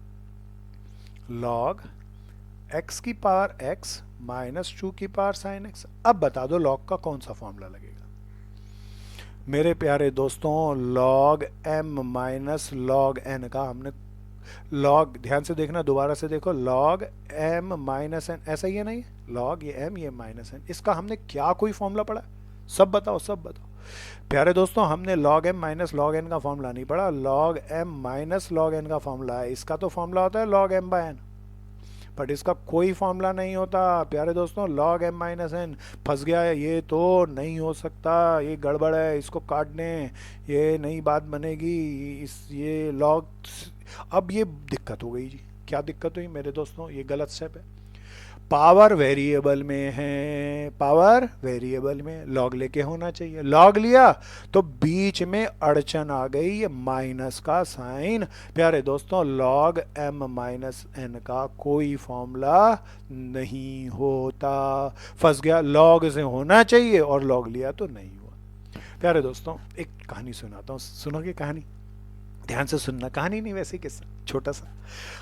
log x की पावर x माइनस 2 की पावर साइन x। अब बता दो लॉग का कौन सा फॉर्मूला लगेगा मेरे प्यारे दोस्तों, log m minus log n का हमने log, ध्यान से देखना, दोबारा से देखो, log m माइनस n, ऐसा ही है नहीं, log ये m ये माइनस n, इसका हमने क्या कोई फॉर्मूला पढ़ा, सब बताओ सब बताओ। प्यारे दोस्तों, हमने log m minus log n का फॉर्मूला नहीं पढ़ा, log m minus log n का फॉर्मूला है, इसका तो फॉर्मूला होता है log m by n, but इसका कोई फॉर्मूला नहीं होता। प्यारे दोस्तों, log m माइनस n फंस गया है, ये तो नहीं हो सकता, ये गड़बड़ है, इसको काट दें, ये नई बात बनेगी, इस ये log, अब ये दिक्कत हो गई जी। क्या दिक्कत हुई मेरे दोस्तों, ये गलत स्टेप है, पावर वेरिएबल में है, पावर वेरिएबल में लॉग लेके होना चाहिए, लॉग लिया तो बीच में अड़चन आ गई, ये माइनस का साइन। प्यारे दोस्तों, लॉग m माइनस n का कोई फॉर्मूला नहीं होता, फंस गया, लॉग से होना चाहिए और लॉग लिया तो नहीं हुआ। प्यारे दोस्तों, एक कहानी सुनाता हूँ, सुनोगे कहानी, ध्यान से सुनना, कहानी नहीं वैसे किस्सा छोटा सा,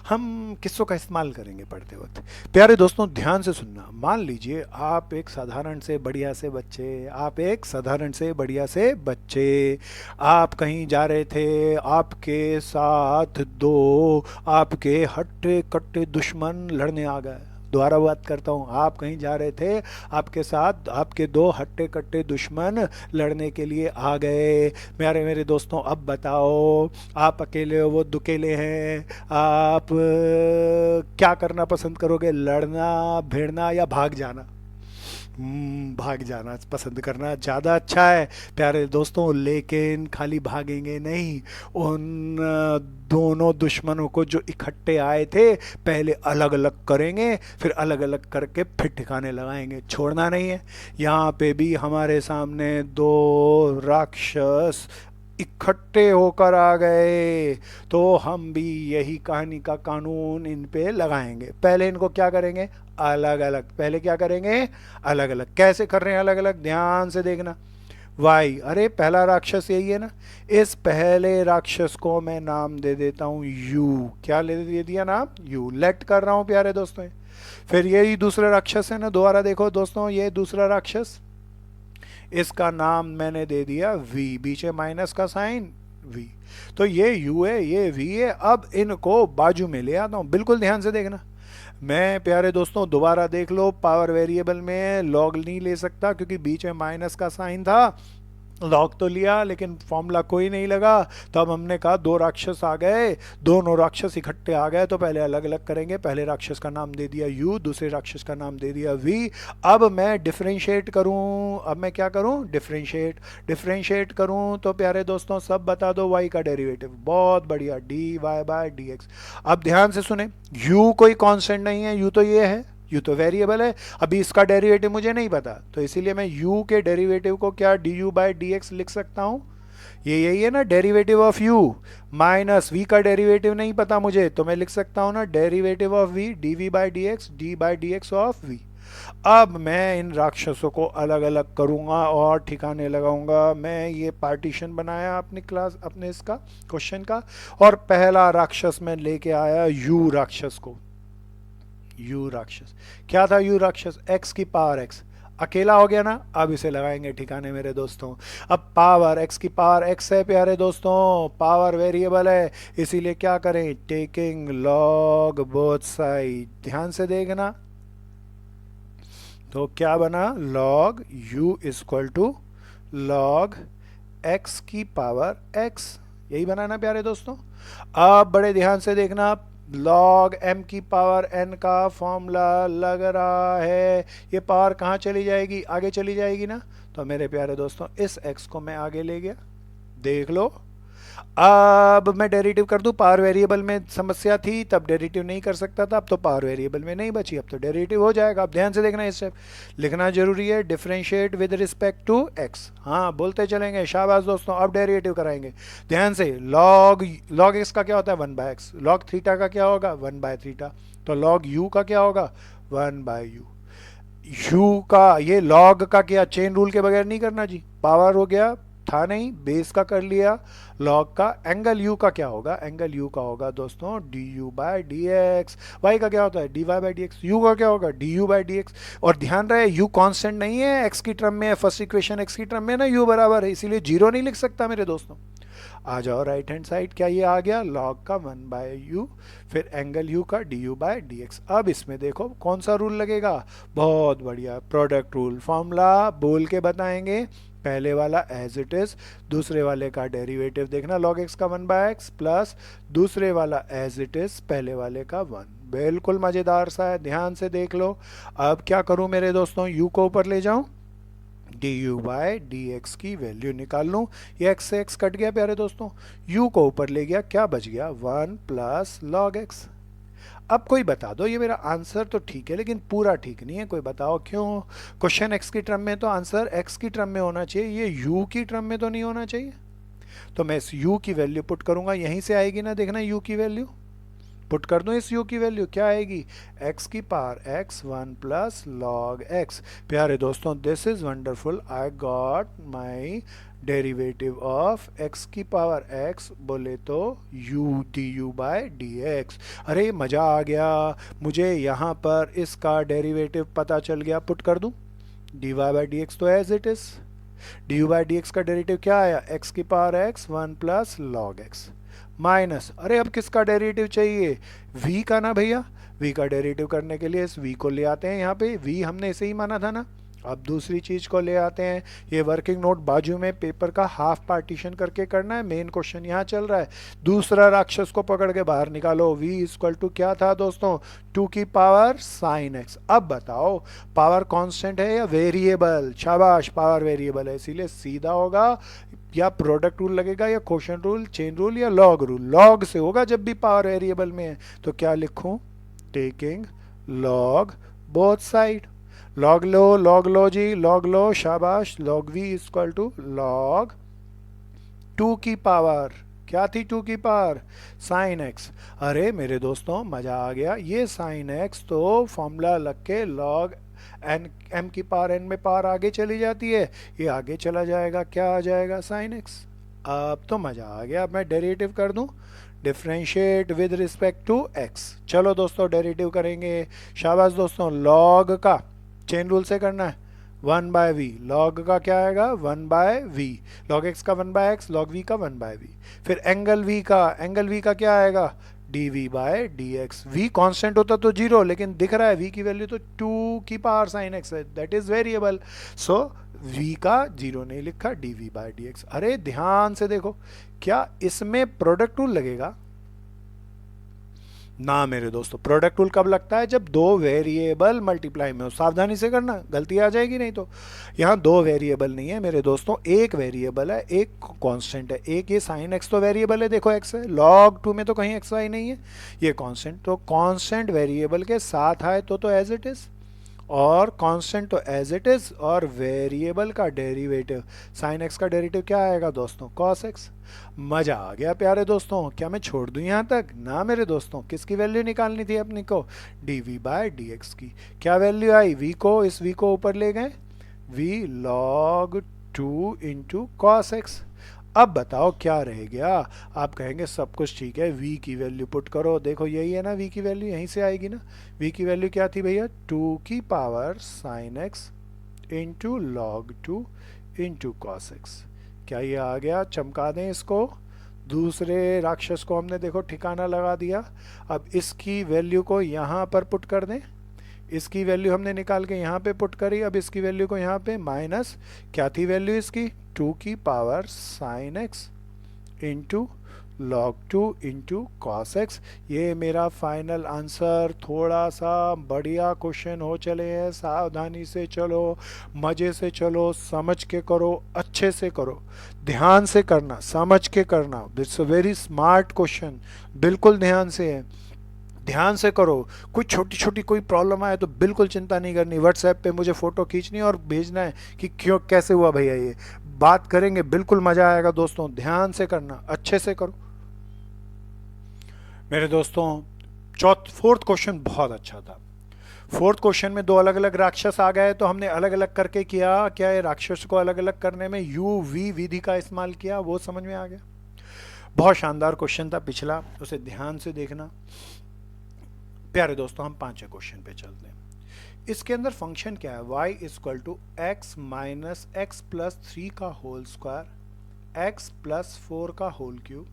हम किस्सों का इस्तेमाल करेंगे पढ़ते वक्त। प्यारे दोस्तों, ध्यान से सुनना, मान लीजिए आप एक साधारण से बढ़िया से बच्चे, आप एक साधारण से बढ़िया से बच्चे, आप कहीं जा रहे थे, आपके साथ दो आपके हट्टे कट्टे दुश्मन लड़ने आ गए। दोबारा बात करता हूँ, आप कहीं जा रहे थे, आपके साथ आपके दो हट्टे कट्टे दुश्मन लड़ने के लिए आ गए। मेरे दोस्तों, अब बताओ, आप अकेले हो, वो दुकेले हैं, आप क्या करना पसंद करोगे, लड़ना भिड़ना या भाग जाना? भाग जाना पसंद करना ज़्यादा अच्छा है प्यारे दोस्तों, लेकिन खाली भागेंगे नहीं, उन दोनों दुश्मनों को जो इकट्ठे आए थे पहले अलग अलग करेंगे, फिर अलग अलग करके फिर ठिकाने लगाएंगे, छोड़ना नहीं है। यहाँ पे भी हमारे सामने दो राक्षस इकट्ठे होकर आ गए, तो हम भी यही कहानी का कानून इन पे लगाएंगे। पहले इनको क्या करेंगे, अलग अलग। पहले क्या करेंगे, अलग अलग। कैसे कर रहे हैं अलग अलग, ध्यान से देखना। वाई, अरे पहला राक्षस यही है ना, इस पहले राक्षस को मैं नाम दे देता हूं यू। क्या दे दिया नाम, यू। लेट कर रहा हूं प्यारे दोस्तों। फिर यही दूसरा राक्षस है ना, दोबारा देखो दोस्तों, ये दूसरा राक्षस, इसका नाम मैंने दे दिया वी, बीच में माइनस का साइन वी। तो ये यू है, ये वी है। अब इनको बाजू में ले आता हूं, बिल्कुल ध्यान से देखना। मैं प्यारे दोस्तों दोबारा देख लो, पावर वेरिएबल में लॉग नहीं ले सकता क्योंकि बीच में माइनस का साइन था। लॉग तो लिया लेकिन फॉर्मूला कोई नहीं लगा। तब हमने कहा दो राक्षस आ गए, दोनों राक्षस इकट्ठे आ गए तो पहले अलग अलग करेंगे। पहले राक्षस का नाम दे दिया यू, दूसरे राक्षस का नाम दे दिया वी। अब मैं डिफरेंशिएट करूं, अब मैं क्या करूं, डिफरेंशिएट करूं तो प्यारे दोस्तों सब बता दो, वाई का डेरिवेटिव। बहुत बढ़िया, d y by d x. अब ध्यान से सुने, यू कोई कांस्टेंट नहीं है, यू तो ये है, यू तो वेरिएबल है। अभी इसका डेरिवेटिव मुझे नहीं पता, तो इसीलिए मैं u के डेरिवेटिव को क्या d u by d x लिख सकता हूं। ये यही है ना derivative of u, minus v का डेरिवेटिव नहीं पता मुझे, तो मैं लिख सकता हूं ना derivative of v d v by d x, d by d x of v। अब मैं इन राक्षसों को अलग अलग करूंगा और ठिकाने लगाऊंगा। मैं ये पार्टीशन बनाया अपनी क्लास, अपने इसका क्वेश्चन का, और पहला राक्षस मैं लेके आया यू राक्षस को। यू राक्षस क्या था, यू राक्षस एक्स की पावर एक्स, अकेला हो गया ना। अब इसे लगाएंगे ठिकाने मेरे दोस्तों। अब पावर एक्स की पावर एक्स है प्यारे दोस्तों, पावर वेरिएबल है, इसीलिए क्या करें, टेकिंग लॉग बोथ साइड। ध्यान से देखना, तो क्या बना, log u equal to log x की पावर x। यही बना ना प्यारे दोस्तों। अब बड़े ध्यान से देखना, लॉग m की पावर n का फॉर्मूला लग रहा है। ये पावर कहाँ चली जाएगी, आगे चली जाएगी ना। तो मेरे प्यारे दोस्तों इस x को मैं आगे ले गया, देख लो। अब मैं डेरिवेटिव कर दूं, पावर वेरिएबल में समस्या थी तब डेरिवेटिव नहीं कर सकता था, अब तो पावर वेरिएबल में नहीं बची, अब तो डेरिवेटिव हो जाएगा। अब ध्यान से देखना, इस स्टेप लिखना जरूरी है, differentiate with respect to x. हाँ बोलते चलेंगे, शाबाश दोस्तों। अब डेरिवेटिव कराएंगे ध्यान से। लॉग एक्स का क्या होता है, 1/x। लॉग थीटा का क्या होगा, 1/थीटा। तो लॉग यू का क्या होगा, 1/u। यू का ये लॉग का क्या, चेन रूल के बगैर नहीं करना जी, पावर हो गया था नहीं, बेस का कर लिया। लॉग का एंगल यू का क्या होगा, एंगल यू का होगा दोस्तों d u by d x. Y का क्या होता है, d y by d x. U का क्या होगा, d u by d x. और ध्यान रहे यू कांस्टेंट नहीं है, एक्स की टर्म में है, फर्स्ट इक्वेशन एक्स की टर्म में ना यू बराबर है, इसीलिए जीरो नहीं लिख सकता मेरे दोस्तों। आ जाओ राइट हैंड साइड, क्या ये आ गया, लॉग का 1/u, फिर एंगल यू का D u by d x. अब इसमें देखो कौन सा रूल लगेगा, बहुत बढ़िया, प्रोडक्ट रूल। फॉर्मूला बोल के बताएंगे, पहले वाला एज इट इज, दूसरे वाले का डेरिवेटिव देखना, लॉग एक्स का 1/x प्लस दूसरे वाला एज इट इज, पहले वाले का 1। बिल्कुल मजेदार सा है, ध्यान से देख लो। अब क्या करूं मेरे दोस्तों, u को ऊपर ले जाऊं, D u by d x की वैल्यू निकाल लूँ। ये x से x कट गया प्यारे दोस्तों, u को ऊपर ले गया, क्या बच गया, 1 प्लस लॉग x। अब कोई बता दो, ये मेरा आंसर तो ठीक है लेकिन पूरा ठीक नहीं है, कोई बताओ क्यों। क्वेश्चन x की टर्म में तो आंसर x की टर्म में होना चाहिए, ये u की टर्म में तो नहीं होना चाहिए। तो मैं इस u की वैल्यू पुट करूंगा, यहीं से आएगी ना, देखना u की वैल्यू पुट कर दूं, इस u की वैल्यू क्या आएगी, x की power x 1 plus log x। प्यारे दोस्तों this is wonderful, I got my derivative of x की पावर x, बोले तो u D u by d x. अरे मज़ा आ गया, मुझे यहाँ पर इसका डेरिवेटिव पता चल गया, पुट कर दूं, d y by d x तो as it is, d u by d x का डेरिवेटिव क्या आया, x की power x 1 plus log x minus, अरे अब किसका डेरिवेटिव चाहिए, v का ना भैया। v का डेरिवेटिव करने के लिए इस v को ले आते हैं, यहाँ पे v हमने ऐसे ही माना था ना। अब दूसरी चीज को ले आते हैं, ये वर्किंग नोट बाजू में पेपर का हाफ पार्टीशन करके करना है, मेन क्वेश्चन यहाँ चल रहा है। दूसरा राक्षस को पकड़ के बाहर निकालो, v इक्वल टू क्या था दोस्तों, 2 की पावर साइन x। अब बताओ पावर कांस्टेंट है या वेरिएबल, शाबाश पावर वेरिएबल है, इसीलिए सीधा होगा, या प्रोडक्ट रूल लगेगा या क्वोशंट रूल, चेन रूल या लॉग रूल। लॉग से होगा जब भी पावर वेरिएबल में है, तो क्या लिखूं, taking log both side. Log लो जी, लॉग लो, शाबाश। Log v equal to log two की पावर, क्या थी टू की पावर, साइन एक्स। अरे मेरे दोस्तों मजा आ गया, ये साइन एक्स तो फॉर्मूला लग के लॉग एन एम की पावर एन में पावर आगे चली जाती है, ये आगे चला जाएगा, क्या आ जाएगा साइन एक्स। अब तो मजा आ गया। अब मैं डेरिवेटिव कर दूं, differentiate with respect to x. चलो दोस्तों डेरिवेटिव करेंगे, शाबाश दोस्तों। लॉग का चेन रूल से करना है, वन बाय वी, लॉग का क्या आएगा one by v, log x का one by x, log v का वन बाय वी। फिर एंगल वी का क्या आएगा, d v by d x. V constant होता तो जीरो, लेकिन दिख रहा है वी की वैल्यू तो टू की पावर साइन एक्स है, that is variable, so v का जीरो नहीं लिखा, d v by d x. अरे ध्यान से देखो, क्या इसमें प्रोडक्ट रूल लगेगा ना मेरे दोस्तों। प्रोडक्ट रूल कब लगता है, जब दो वेरिएबल मल्टीप्लाई में हो। सावधानी से करना, गलती आ जाएगी नहीं तो। यहाँ दो वेरिएबल नहीं है मेरे दोस्तों, एक वेरिएबल है, एक कांस्टेंट है। एक ये साइन एक्स तो वेरिएबल है, देखो एक्स है, लॉग टू में तो कहीं एक्स वाई नहीं है, ये कांस्टेंट। तो कांस्टेंट वेरिएबल के साथ आए तो एज इट इज, और कांस्टेंट तो एज इट इज, और वेरिएबल का डेरिवेटिव साइन एक्स का डेरिवेटिव क्या आएगा दोस्तों, कॉस एक्स। मजा आ गया प्यारे दोस्तों। क्या मैं छोड़ दूं यहाँ तक ना मेरे दोस्तों। किसकी वैल्यू निकालनी थी अपनी को, d v by d x की। क्या वैल्यू आई, वी को, इस वी को ऊपर ले गए, v log two into cos x. अब बताओ क्या रह गया। आप कहेंगे सब कुछ ठीक है, v की वैल्यू पुट करो, देखो यही है ना v की वैल्यू, यहीं से आएगी ना। v की वैल्यू क्या थी भैया, टू की power sine x into log two into cos x. क्या ये आ गया, चमका दें इसको। दूसरे राक्षस को हमने देखो ठिकाना लगा दिया। अब इसकी वैल्यू को यहाँ पर पुट कर दें, इसकी वैल्यू हमने निकाल के यहाँ पे पुट करी, अब इसकी वैल्यू को यहाँ पे माइनस, क्या थी वैल्यू इसकी, टू की power sine x into log two into cos x. ये मेरा फाइनल आंसर। थोड़ा सा बढ़िया क्वेश्चन हो चले हैं, सावधानी से चलो, मज़े से चलो, समझ के करो, अच्छे से करो, ध्यान से करना, समझ के करना। It's a very smart question, बिल्कुल ध्यान से है, ध्यान से करो। कोई छोटी छोटी कोई प्रॉब्लम आए तो बिल्कुल चिंता नहीं करनी, व्हाट्सएप पे मुझे फ़ोटो खींचनी और भेजना है कि क्यों कैसे हुआ भैया, ये बात करेंगे, बिल्कुल मज़ा आएगा दोस्तों। ध्यान से करना, अच्छे से करो मेरे दोस्तों। फोर्थ क्वेश्चन बहुत अच्छा था। फोर्थ क्वेश्चन में दो अलग अलग राक्षस आ गए, तो हमने अलग अलग करके किया क्या, ये राक्षस को अलग अलग करने में यू वी विधि का इस्तेमाल किया, वो समझ में आ गया। बहुत शानदार क्वेश्चन था पिछला, उसे ध्यान से देखना। प्यारे दोस्तों हम पांचवें क्वेश्चन पे चलते हैं। इसके अंदर फंक्शन क्या है, y equal to x minus x plus three का whole square, x plus four का whole cube,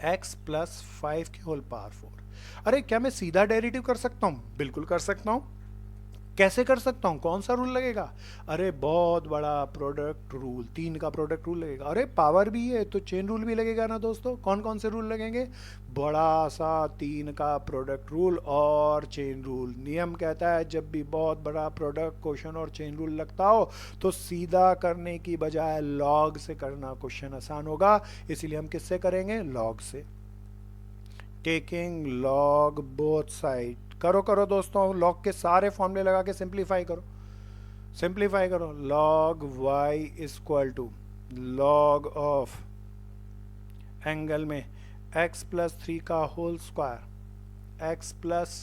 x plus five की होल पावर फोर। अरे क्या मैं सीधा डेरिवेटिव कर सकता हूँ, बिल्कुल कर सकता हूँ। कैसे कर सकता हूँ, कौन सा रूल लगेगा, अरे बहुत बड़ा प्रोडक्ट रूल, तीन का प्रोडक्ट रूल लगेगा। अरे पावर भी है तो चेन रूल भी लगेगा ना दोस्तों। कौन कौन से रूल लगेंगे, बड़ा सा तीन का प्रोडक्ट रूल और चेन रूल। नियम कहता है जब भी बहुत बड़ा प्रोडक्ट क्वेश्चन और चेन रूल लगता हो तो सीधा करने की बजाय लॉग से करना क्वेश्चन आसान होगा, इसीलिए हम किससे करेंगे, लॉग से। टेकिंग लॉग बोथ साइड, करो करो दोस्तों, लॉग के सारे फॉर्मूले लगा के सिंप्लीफाई करो, सिंप्लीफाई करो। Log y equal to log of angle में x प्लस थ्री का whole square, x plus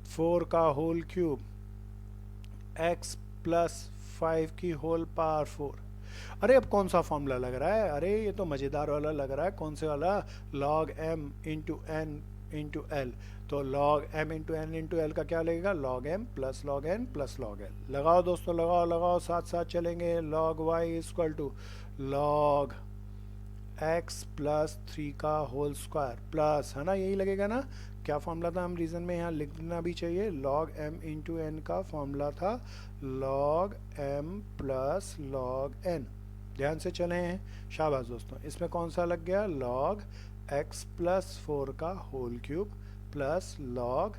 four का whole cube, x plus five की होल पावर फोर। अरे अब कौन सा फॉर्मूला लग रहा है, अरे ये तो मजेदार वाला लग रहा है। कौन से वाला, log m into n into l. तो log m into n into l का क्या लगेगा, log m plus log n plus log l। लगाओ दोस्तों, लगाओ लगाओ, साथ साथ चलेंगे। Log y equal to log x plus three का होल स्क्वायर प्लस, है ना, यही लगेगा ना। क्या फॉर्मूला था, हम रीजन में यहाँ लिखना भी चाहिए, लॉग m इंटू एन का फॉर्मूला था log m plus log n। ध्यान से चले हैं, शाबाश दोस्तों। इसमें कौन सा लग गया, लॉग x प्लस फोर का whole cube plus log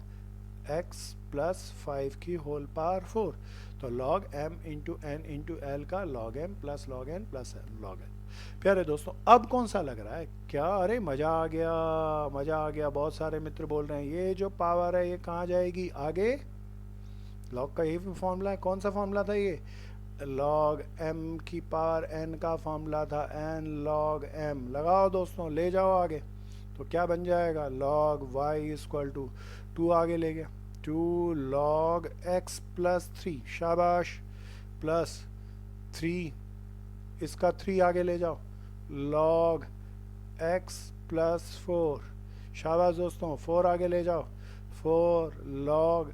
x plus five की होल पावर फोर। तो log m into n into l का log m plus log n plus log n। प्यारे दोस्तों अब कौन सा लग रहा है, क्या, अरे मजा आ गया, मजा आ गया। बहुत सारे मित्र बोल रहे हैं ये जो पावर है ये कहाँ जाएगी, आगे। लॉग का यही फॉर्मूला है, कौन सा फॉर्मूला था ये, log m की पावर n का फॉर्मूला था n log m। लगाओ दोस्तों, ले जाओ आगे। तो क्या बन जाएगा, log y इक्वल टू 2 आगे ले गया, 2 log x प्लस 3, शाबाश, प्लस 3, इसका 3 आगे ले जाओ, log x प्लस 4, शाबाश दोस्तों, 4 आगे ले जाओ, 4 log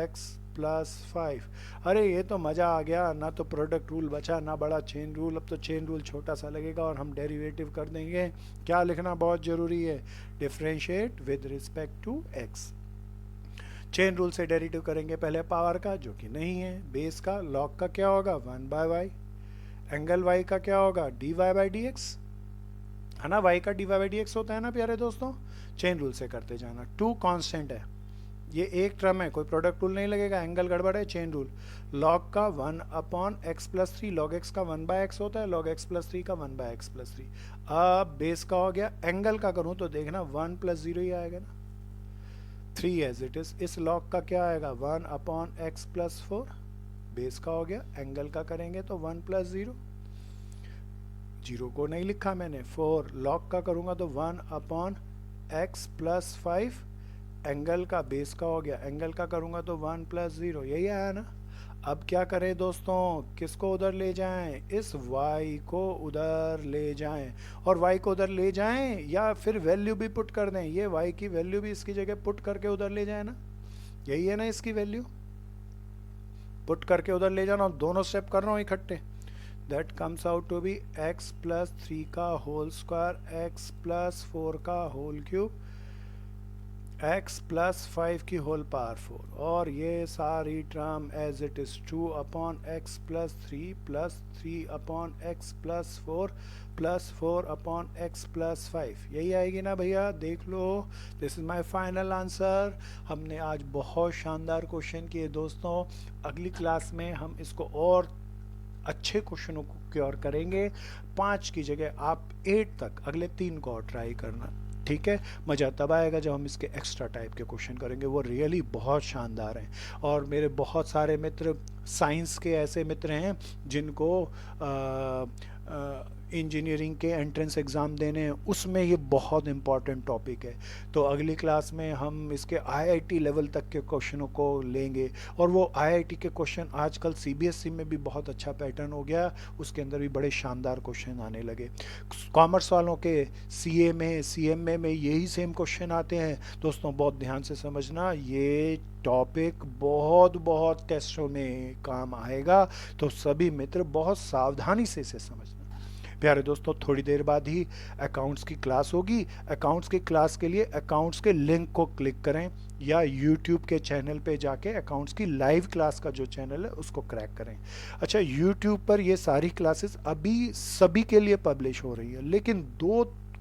x प्लस 5। अरे ये तो मज़ा आ गया, ना तो प्रोडक्ट रूल बचा ना बड़ा चेन रूल। अब तो चेन रूल छोटा सा लगेगा और हम डेरिवेटिव कर देंगे। क्या लिखना बहुत ज़रूरी है, differentiate with respect to x। Chain rule से डेरिवेटिव करेंगे पहले पावर का, जो कि नहीं है, बेस का, लॉग का क्या होगा 1/y, एंगल y का क्या होगा dy/dx, है ना, y का dy/dx होता है ना प्यारे दोस्तों। चेन रूल से करते जाना। 2 कांस्टेंट है, ये एक टर्म है, कोई प्रोडक्ट रूल नहीं लगेगा, एंगल गड़बड़ है, चेन रूल। लॉग का 1/x प्लस 3, लॉग x का 1/x होता है, लॉग x प्लस 3 का 1/x प्लस 3। अब बेस का हो गया, एंगल का करूं तो देखना 1 प्लस 0 ही आएगा ना, 3 एज इट इज। इस लॉग का क्या आएगा 1/x प्लस 4, बेस का हो गया। एंगल का करेंगे तो 1 प्लस 0, 0 को नहीं लिखा मैंने। 4 लॉग का करूंगा तो 1/x प्लस 5, एंगल का बेस का हो गया। एंगल का करूंगा तो 1 प्लस 0, यही आया ना। अब क्या करें दोस्तों, किसको उधर ले जाएं, इस y को उधर ले जाएं, और y को उधर ले जाएं या फिर वैल्यू भी पुट कर दें, ये y की वैल्यू भी इसकी जगह पुट करके उधर ले जाए ना, यही है ना इसकी वैल्यू, पुट करके उधर ले जाना। दोनों स्टेप कर रहा हूँ इकट्ठे। That comes out to be x plus 3 का होल स्क्वायर, x प्लस 4 का होल क्यूब, x प्लस 5 की होल पावर 4, और ये सारी term as it is 2/x plus 3 plus 3/x plus 4 plus 4/x plus 5, यही आएगी ना भैया, देख लो। This is my final answer. हमने आज बहुत शानदार क्वेश्चन किए दोस्तों। अगली क्लास में हम इसको और अच्छे क्वेश्चनों को क्योर करेंगे। 5 की जगह आप 8 तक अगले 3 को और ट्राई करना, ठीक है। मज़ा तब आएगा जब हम इसके एक्स्ट्रा टाइप के क्वेश्चन करेंगे, वो रियली बहुत शानदार हैं। और मेरे बहुत सारे मित्र साइंस के ऐसे मित्र हैं जिनको इंजीनियरिंग के एंट्रेंस एग्ज़ाम देने हैं, उसमें ये बहुत इंपॉर्टेंट टॉपिक है। तो अगली क्लास में हम इसके आईआईटी लेवल तक के क्वेश्चनों को लेंगे, और वो आईआईटी के क्वेश्चन आजकल सीबीएसई में भी बहुत अच्छा पैटर्न हो गया, उसके अंदर भी बड़े शानदार क्वेश्चन आने लगे। कॉमर्स वालों के सीए में, सीएमए में यही सेम क्वेश्चन आते हैं दोस्तों। बहुत ध्यान से समझना, ये टॉपिक बहुत बहुत टेस्टों में काम आएगा, तो सभी मित्र बहुत सावधानी से इसे समझना। प्यारे दोस्तों, थोड़ी देर बाद ही अकाउंट्स की क्लास होगी। अकाउंट्स की क्लास के लिए अकाउंट्स के लिंक को क्लिक करें, या यूट्यूब के चैनल पे जाके अकाउंट्स की लाइव क्लास का जो चैनल है उसको क्रैक करें। अच्छा, यूट्यूब पर ये सारी क्लासेस अभी सभी के लिए पब्लिश हो रही है, लेकिन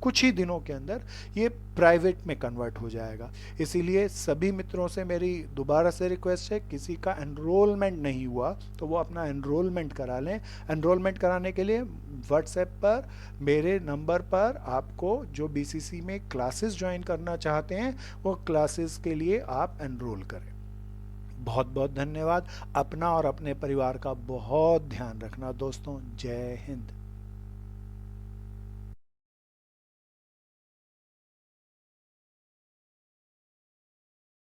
कुछ ही दिनों के अंदर ये प्राइवेट में कन्वर्ट हो जाएगा। इसीलिए सभी मित्रों से मेरी दोबारा से रिक्वेस्ट है, किसी का एनरोलमेंट नहीं हुआ तो वो अपना एनरोलमेंट करा लें। एनरोलमेंट कराने के लिए व्हाट्सएप पर मेरे नंबर पर आपको जो बीसीसी में क्लासेस ज्वाइन करना चाहते हैं वो क्लासेस के लिए आप एनरोल करें। बहुत बहुत धन्यवाद। अपना और अपने परिवार का बहुत ध्यान रखना दोस्तों। जय हिंद।